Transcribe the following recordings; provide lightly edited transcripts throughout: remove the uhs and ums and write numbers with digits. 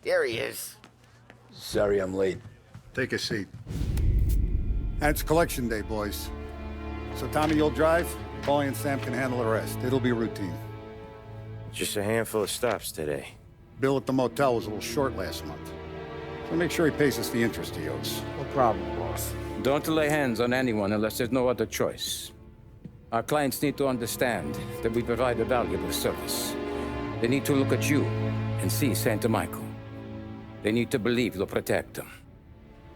There he is. Sorry I'm late. Take a seat. And it's collection day, boys. So Tommy, you'll drive. Paulie and Sam can handle the rest. It'll be routine. Just a handful of stops today. Bill at the motel was a little short last month. So make sure he pays us the interest he owes. No problem, boss. Don't lay hands on anyone unless there's no other choice. Our clients need to understand that we provide a valuable service. They need to look at you and see Santa Michael. They need to believe you'll protect them.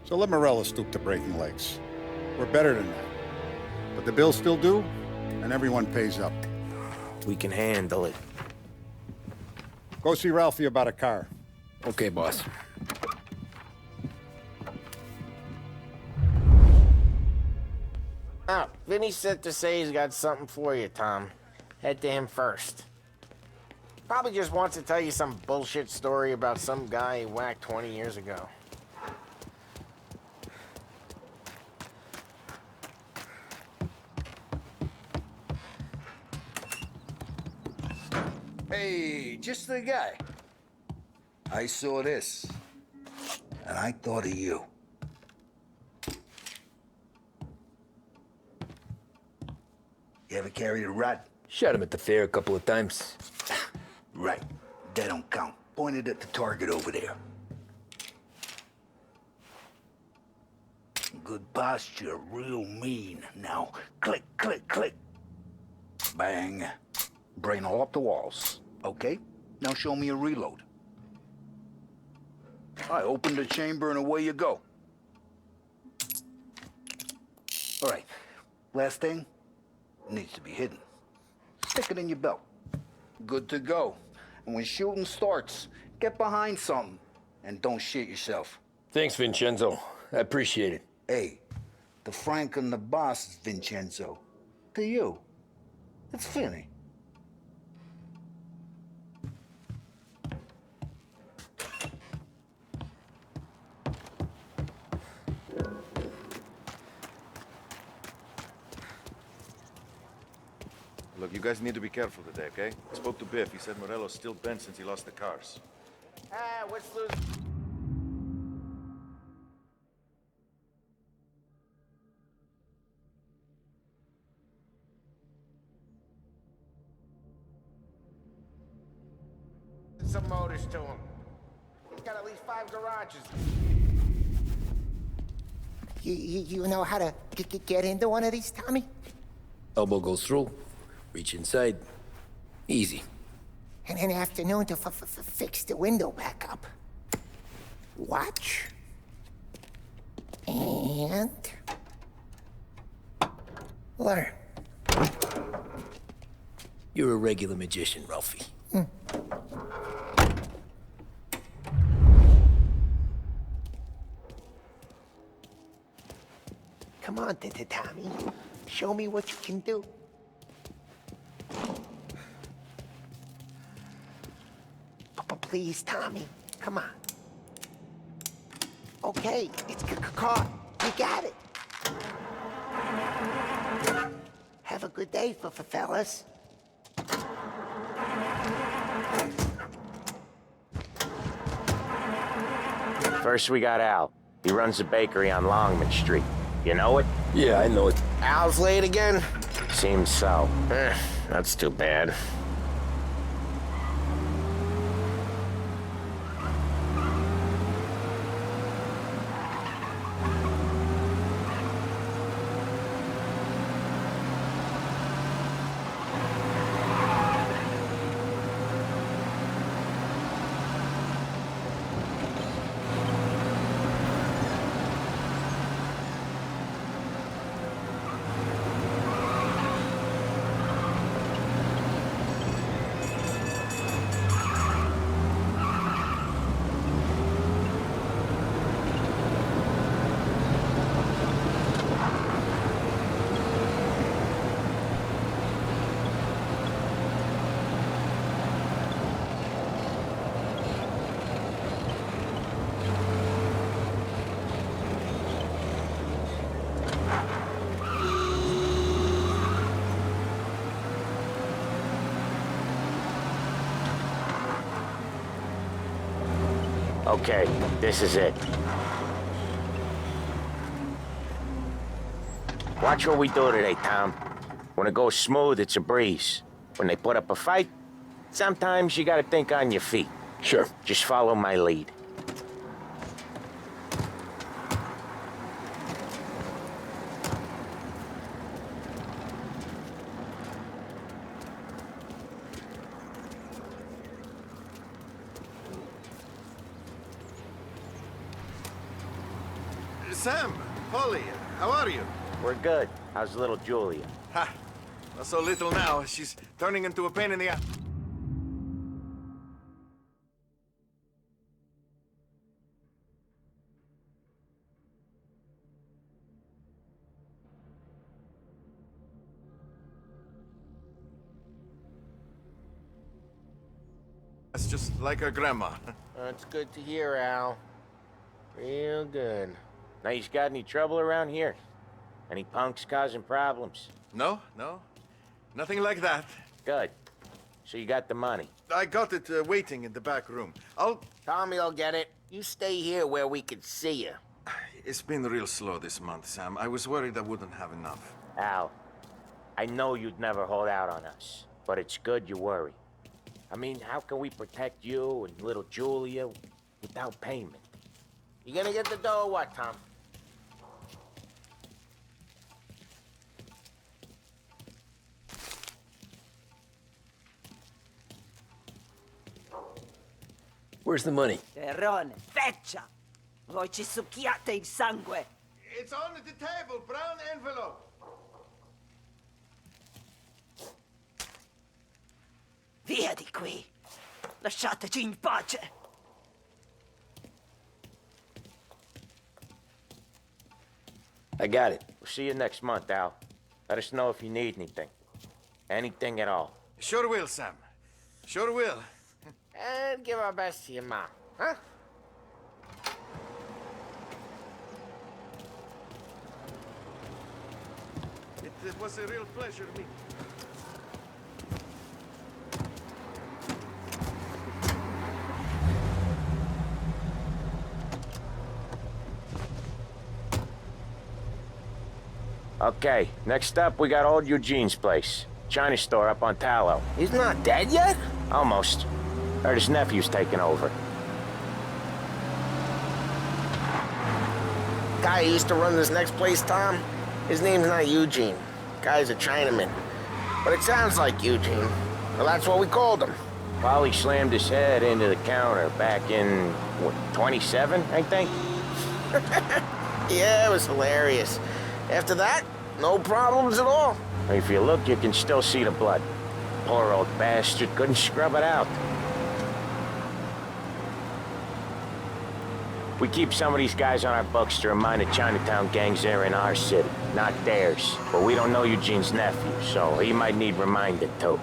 So let Morella stoop to breaking legs. We're better than that. But the bill's still due, and everyone pays up. We can handle it. Go see Ralphie about a car. Okay, boss. Oh, Vinny said to say he's got something for you, Tom. Head to him first. Probably just wants to tell you some bullshit story about some guy he whacked 20 years ago. Hey, just the guy. I saw this, and I thought of you. You ever carried a rod? Shot him at the fair a couple of times. Right. That don't count. Pointed at the target over there. Good posture, real mean. Now, click, click, click. Bang. Brain all up the walls. Okay? Now show me a reload. I open the chamber and away you go. All right. Last thing. Needs to be hidden. Stick it in your belt. Good to go. And when shooting starts, get behind something and don't shit yourself. Thanks, Vincenzo. I appreciate it. Hey, the Frank and the boss is Vincenzo. To you, it's Vinny. Look, you guys need to be careful today, okay? I spoke to Biff. He said Morello's still bent since he lost the cars. What's lose? Some motors to him. He's got at least 5 garages. You know how to get into one of these, Tommy? Elbow goes through. Reach inside. Easy. And an afternoon to fix the window back up. Watch. And... learn. You're a regular magician, Ralphie. Come on, Tommy. Show me what you can do. Please, Tommy. Come on. Okay, it's caught. You got it. Have a good day, fellas. First we got Al. He runs a bakery on Longman Street. You know it? Yeah, I know it. Al's late again? Seems so. That's too bad. Okay, this is it. Watch what we do today, Tom. When it goes smooth, it's a breeze. When they put up a fight, sometimes you gotta think on your feet. Sure. Just follow my lead. Sam, Polly, how are you? We're good. How's little Julia? Ha! Not so little now. She's turning into a pain in the ass. That's just like her grandma. That's good to hear, Al. Real good. Now, you got any trouble around here? Any punks causing problems? No, nothing like that. Good. So you got the money. I got it waiting in the back room. Tommy'll get it. You stay here where we can see you. It's been real slow this month, Sam. I was worried I wouldn't have enough. Al, I know you'd never hold out on us, but it's good you worry. I mean, how can we protect you and little Julia without payment? You gonna get the dough or what, Tom? Where's the money? Terrone, feccia! Voi ci succhiate il sangue! It's on the table, brown envelope. Via di qui! Lasciateci in pace! I got it. We'll see you next month, Al. Let us know if you need anything. Anything at all. Sure will, Sam. Sure will. And give our best to your mom, huh? It was a real pleasure meeting. Okay, next up, we got old Eugene's place. China store up on Tallow. He's not dead yet? Almost. Heard his nephew's taking over. Guy who used to run this next place, Tom, his name's not Eugene. Guy's a Chinaman. But it sounds like Eugene. Well, that's what we called him. Polly slammed his head into the counter back in, what, 27, I think? Yeah, it was hilarious. After that, no problems at all. If you look, you can still see the blood. Poor old bastard couldn't scrub it out. We keep some of these guys on our books to remind the Chinatown gangs they're in our city, not theirs. But we don't know Eugene's nephew, so he might need reminded too.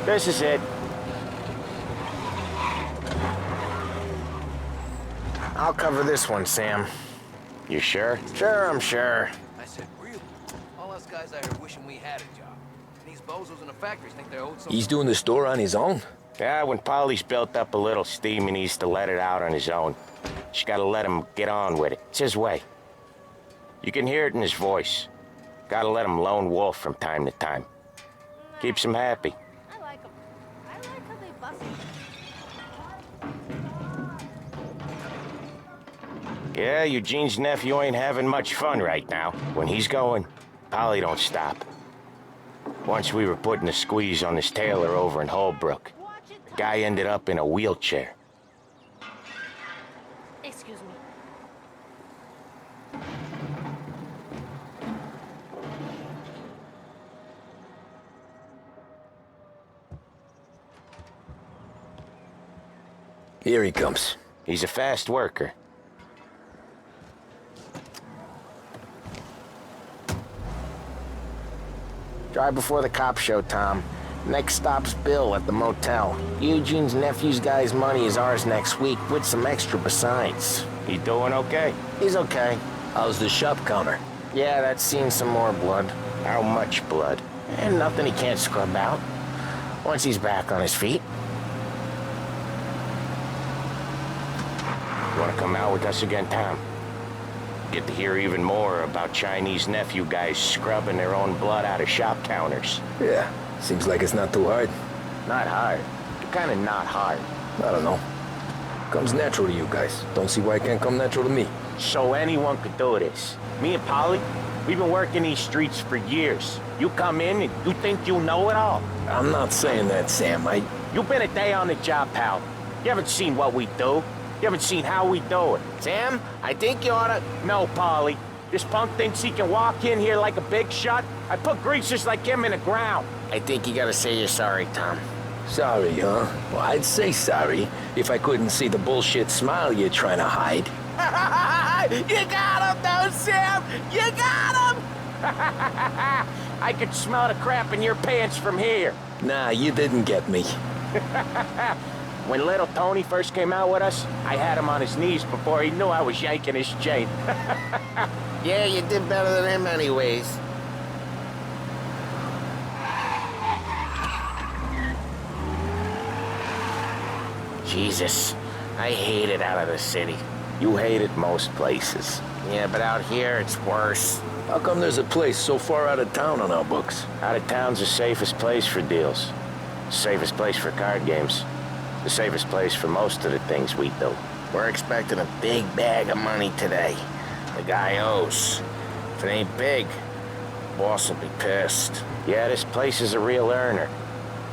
This is it. I'll cover this one, Sam. You sure? Sure, I'm sure. I said, really? All us guys out here wishing we had a job. And these bozos in the factories think they're owed something. He's doing the store on his own? Yeah, when Polly's built up a little steam, he needs to let it out on his own. Just gotta let him get on with it. It's his way. You can hear it in his voice. Gotta let him lone wolf from time to time. Keeps him happy. I like them. I like how they bust. Yeah, Eugene's nephew ain't having much fun right now. When he's going, Polly don't stop. Once we were putting a squeeze on this tailor over in Holbrook. The guy ended up in a wheelchair. Excuse me. Here he comes. He's a fast worker. Drive before the cops show, Tom. Next stop's Bill at the motel. Eugene's nephew's guy's money is ours next week, with some extra besides. He doing okay? He's okay. How's the shop counter? Yeah, that's seen some more blood. How much blood? And nothing he can't scrub out. Once he's back on his feet. You wanna come out with us again, Tom? Get to hear even more about Chinese nephew guys scrubbing their own blood out of shop counters. Yeah, seems like it's not too hard. Not hard. Kinda not hard. I don't know. Comes natural to you guys. Don't see why it can't come natural to me. So anyone could do this. Me and Polly, we've been working these streets for years. You come in and you think you know it all. I'm not saying that, Sam. You've been a day on the job, pal. You haven't seen what we do. You haven't seen how we do it. Sam, I think you oughta... No, Polly. This punk thinks he can walk in here like a big shot. I put greasers like him in the ground. I think you gotta say you're sorry, Tom. Sorry, huh? Well, I'd say sorry if I couldn't see the bullshit smile you're trying to hide. You got him, though, Sam! You got him! I could smell the crap in your pants from here. Nah, you didn't get me. When little Tony first came out with us, I had him on his knees before he knew I was yanking his chain. Yeah, you did better than him anyways. Jesus, I hate it out of the city. You hate it most places. Yeah, but out here, it's worse. How come there's a place so far out of town on our books? Out of town's the safest place for deals. Safest place for card games. The safest place for most of the things we do. We're expecting a big bag of money today. The guy owes. If it ain't big, boss will be pissed. Yeah, this place is a real earner.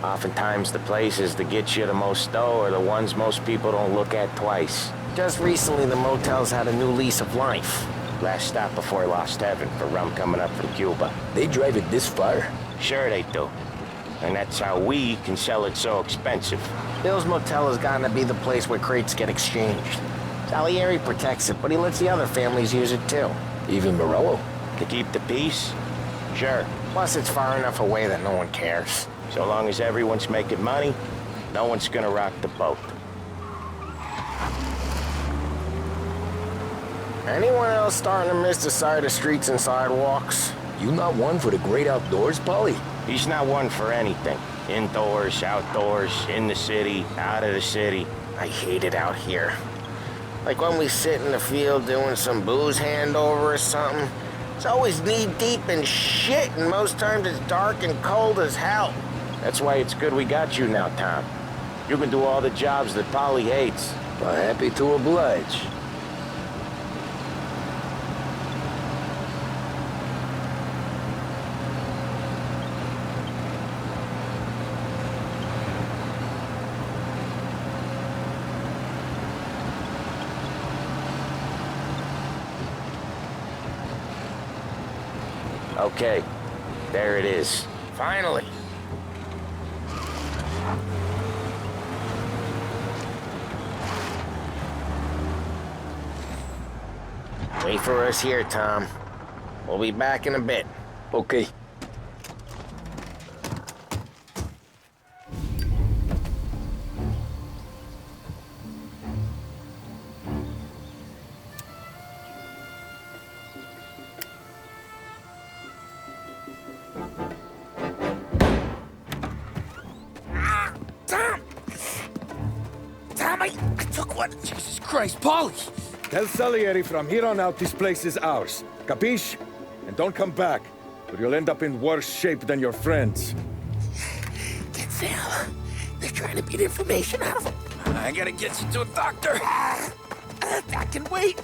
Oftentimes the places that get you the most dough are the ones most people don't look at twice. Just recently, the motel's had a new lease of life. Last stop before Lost Heaven for rum coming up from Cuba. They drive it this far? Sure they do. And that's how we can sell it so expensive. Bill's motel has gotten to be the place where crates get exchanged. Salieri protects it, but he lets the other families use it too. Even Morello? To keep the peace? Sure. Plus, it's far enough away that no one cares. So long as everyone's making money, no one's gonna rock the boat. Anyone else starting to miss the side of streets and sidewalks? You not one for the great outdoors, Polly? He's not one for anything. Indoors, outdoors, in the city, out of the city. I hate it out here. Like when we sit in the field doing some booze handover or something. It's always knee-deep in shit, and most times it's dark and cold as hell. That's why it's good we got you now, Tom. You can do all the jobs that Polly hates. Well, happy to oblige. Okay, there it is. Finally. Wait for us here, Tom. We'll be back in a bit. Okay. I took one. Jesus Christ, Polly! Tell Salieri from here on out this place is ours. Capiche? And don't come back, or you'll end up in worse shape than your friends. Get Sal. They're trying to beat information out of him. I gotta get you to a doctor. I can wait.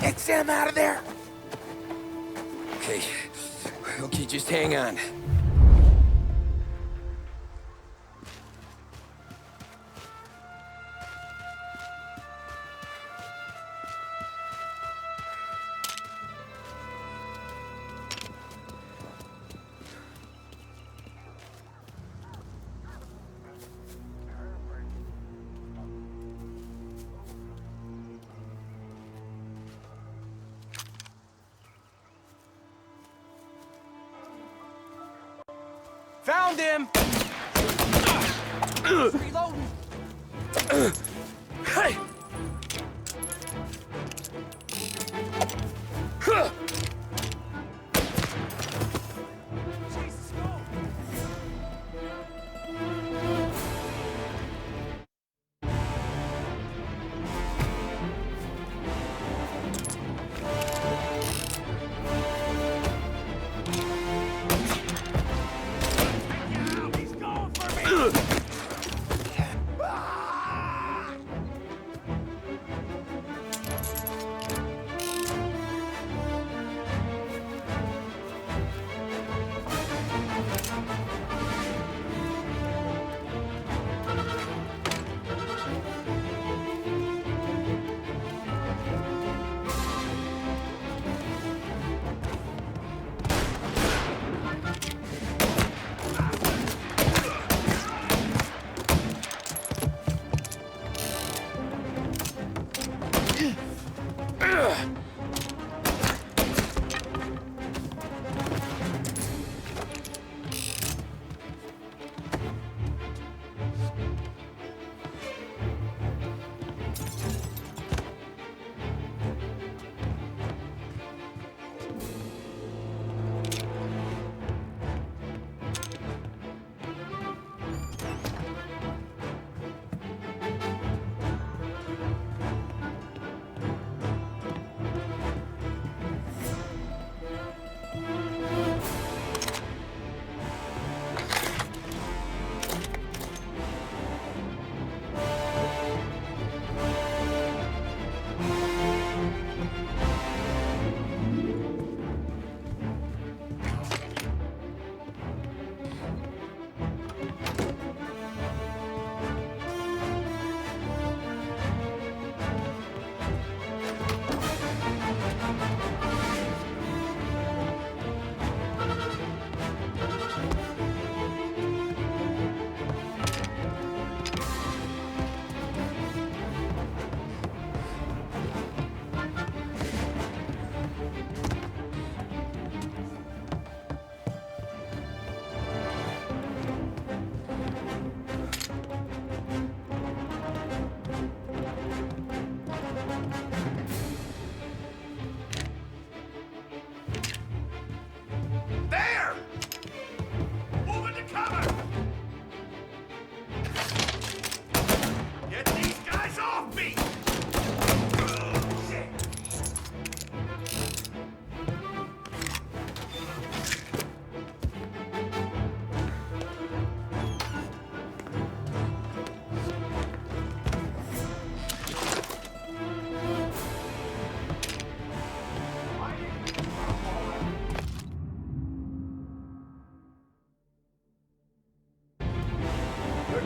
Get Sam out of there! Okay. Okay, just hang on. Found him! Reloading! Hey! Jesus, go! He's going for me!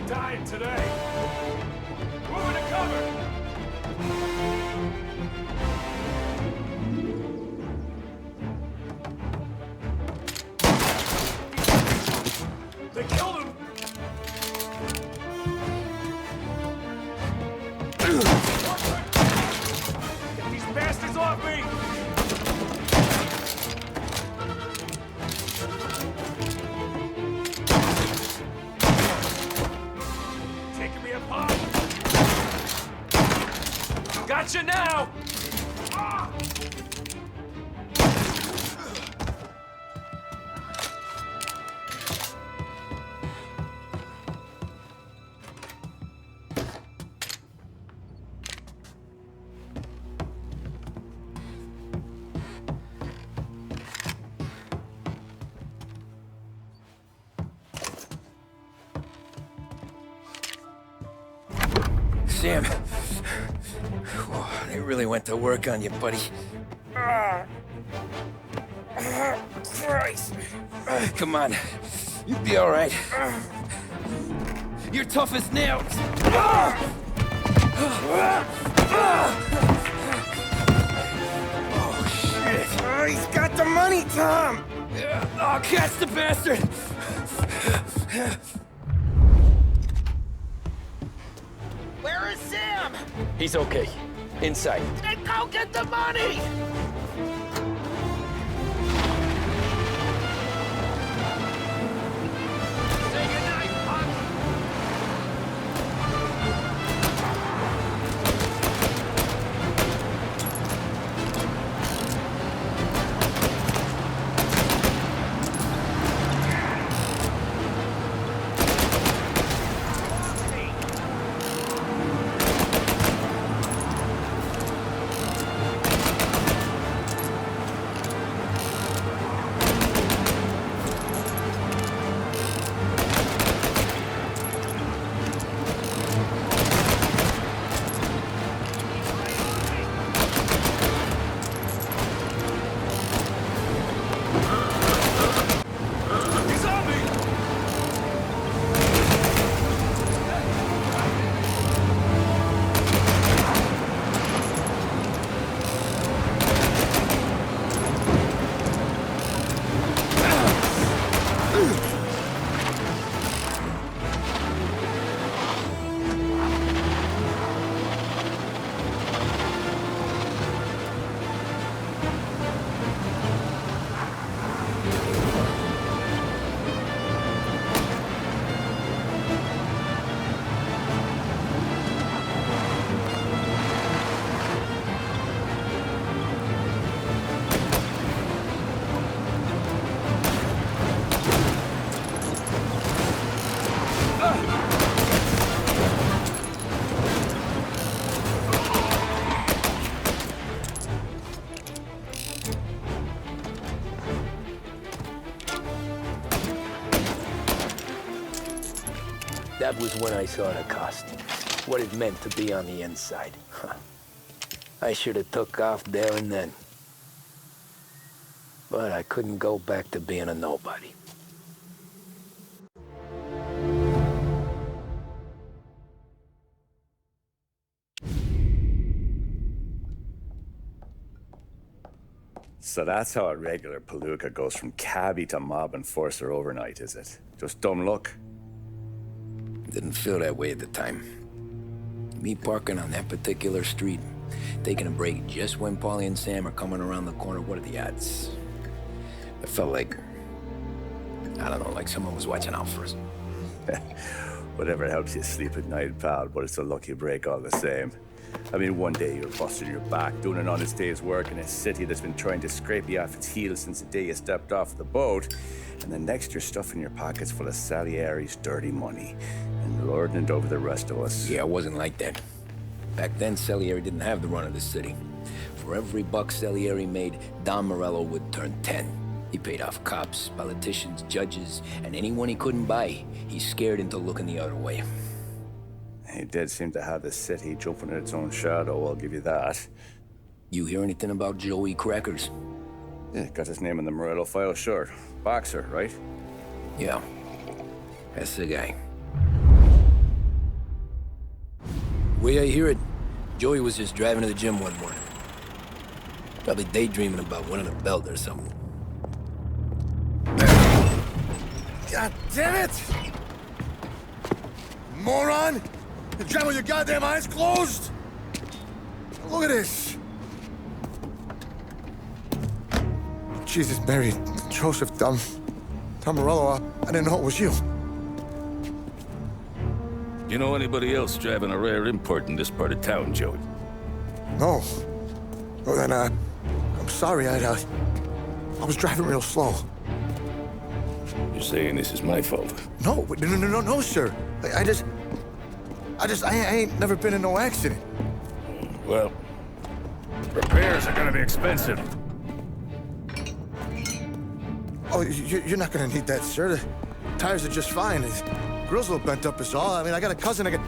Dying today. Moving to cover. They killed him. Get these bastards off me. Gotcha now! Ah! Sam. They really went to work on you, buddy. Christ. Come on. You'll be all right. You're tough as nails. Oh, shit. Oh, he's got the money, Tom! Oh, catch the bastard! Where is Sam? He's okay. Inside. Then go get the money! Say goodnight, punk! That was when I saw the cost. What it meant to be on the inside. Huh. I should have took off there and then. But I couldn't go back to being a nobody. So that's how a regular palooka goes from cabbie to mob enforcer overnight, is it? Just dumb luck? Didn't feel that way at the time. Me parking on that particular street, taking a break just when Paulie and Sam are coming around the corner, what are the odds? It felt like, I don't know, like someone was watching out for us. Whatever helps you sleep at night, pal, but it's a lucky break all the same. I mean, one day you're busting your back, doing an honest day's work in a city that's been trying to scrape you off its heels since the day you stepped off the boat, and the next you're stuffing your pockets full of Salieri's dirty money and lording it over the rest of us. Yeah, it wasn't like that. Back then, Salieri didn't have the run of the city. For every buck Salieri made, Don Morello would turn 10. He paid off cops, politicians, judges, and anyone he couldn't buy, he scared into looking the other way. He did seem to have the city jumping at its own shadow, I'll give you that. You hear anything about Joey Crackers? Yeah, got his name in the Morello file, sure. Boxer, right? Yeah, that's the guy. Way I hear it, Joey was just driving to the gym one morning. Probably daydreaming about winning a belt or something. God damn it! Moron! You drive with your goddamn eyes closed? Look at this! Jesus, Mary, Joseph, Tom Morello, I didn't know it was you. You know anybody else driving a rare import in this part of town, Joey? No. Well, then, I'm sorry, I was driving real slow. You're saying this is my fault? No, sir. I ain't never been in no accident. Well, repairs are gonna be expensive. Oh, you're not gonna need that, sir. The tires are just fine. The grill's a little bent up is all. I mean, I got a cousin I got...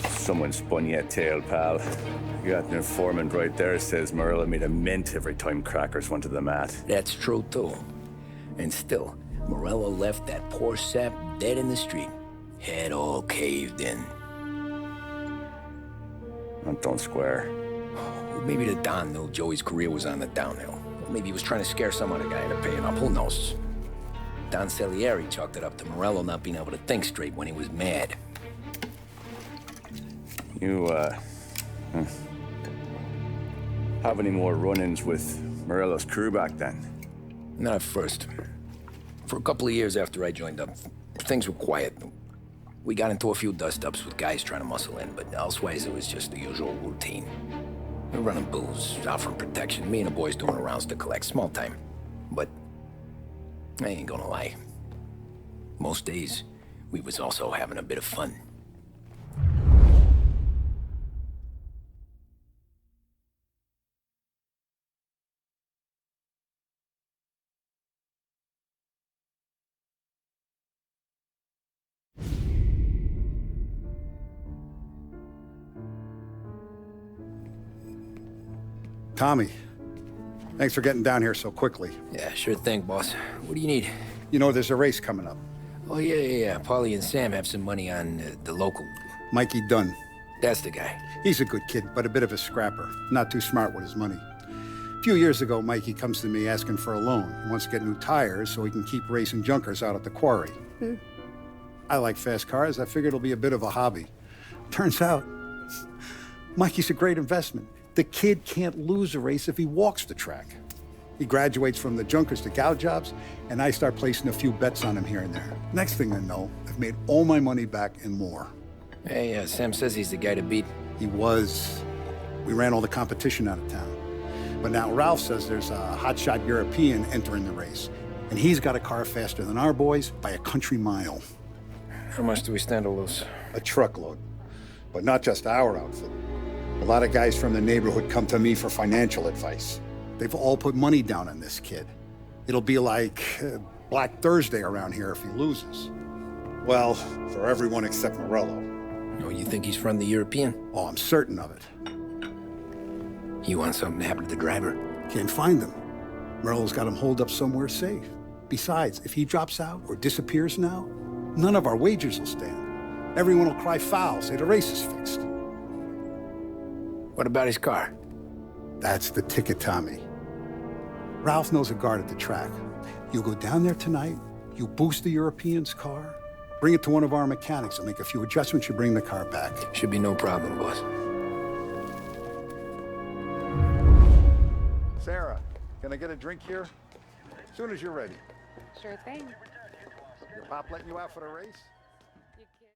Someone spun you a tail, pal. You got an informant right there says Morello made a mint every time crackers went to the mat. That's true, too. And still, Morello left that poor sap dead in the street. Head all caved in. That don't square. Maybe the Don knew Joey's career was on the downhill. Maybe he was trying to scare some other guy into paying up. Who knows? Don Salieri chalked it up to Morello not being able to think straight when he was mad. You, have any more run-ins with Morello's crew back then? Not at first. For a couple of years after I joined up, things were quiet. We got into a few dust-ups with guys trying to muscle in, but elsewise it was just the usual routine. We're running booze, offering protection, me and the boys doing rounds to collect, small time. But I ain't gonna lie. Most days, we was also having a bit of fun. Tommy, thanks for getting down here so quickly. Yeah, sure thing, boss. What do you need? You know, there's a race coming up. Oh, yeah. Paulie and Sam have some money on the local. Mikey Dunn. That's the guy. He's a good kid, but a bit of a scrapper. Not too smart with his money. A few years ago, Mikey comes to me asking for a loan. He wants to get new tires so he can keep racing junkers out at the quarry. I like fast cars. I figured it'll be a bit of a hobby. Turns out, Mikey's a great investment. The kid can't lose a race if he walks the track. He graduates from the junkers to gal jobs, and I start placing a few bets on him here and there. Next thing I know, I've made all my money back and more. Hey, Sam says he's the guy to beat. He was. We ran all the competition out of town. But now Ralph says there's a hotshot European entering the race, and he's got a car faster than our boys by a country mile. How much do we stand to lose? A truckload. But not just our outfit. A lot of guys from the neighborhood come to me for financial advice. They've all put money down on this kid. It'll be like Black Thursday around here if he loses. Well, for everyone except Morello. Oh, you think he's from the European? Oh, I'm certain of it. You want something to happen to the driver? Can't find him. Morello's got him holed up somewhere safe. Besides, if he drops out or disappears now, none of our wagers will stand. Everyone will cry foul, say the race is fixed. What about his car? That's the ticket, Tommy. Ralph knows a guard at the track. You go down there tonight, you boost the European's car, bring it to one of our mechanics, and make a few adjustments, you bring the car back. Should be no problem, boss. Sarah, can I get a drink here? As soon as you're ready. Sure thing. Your pop letting you out for the race?